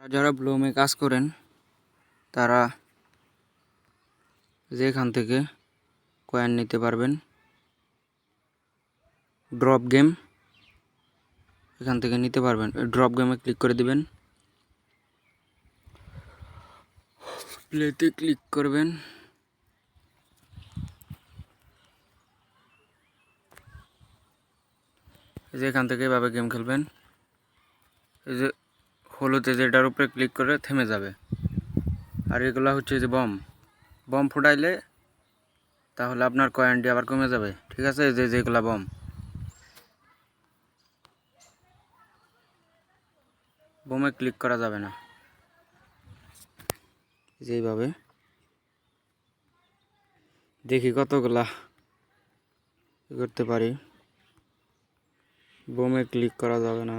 যারা ব্লুমে কাজ করেন তারা যেখান থেকে কয়েন নিতে পারবেন। ড্রপ গেম এখান থেকে নিতে পারবেন। ড্রপ গেমে ক্লিক করে দিবেন, প্লেতে ক্লিক করবেন। এই যে এখান থেকে এভাবে গেম খেলবেন। এই যে হলুদে যেটার উপরে ক্লিক করে থেমে যাবে। আর এগুলা হচ্ছে যে বম ফুটাইলে তাহলে আপনার কয়েনটি আবার কমে যাবে। ঠিক আছে, এই যে যেগুলা বমে ক্লিক করা যাবে না। যেইভাবে দেখি কতগুলা করতে পারি। বমে ক্লিক করা যাবে না।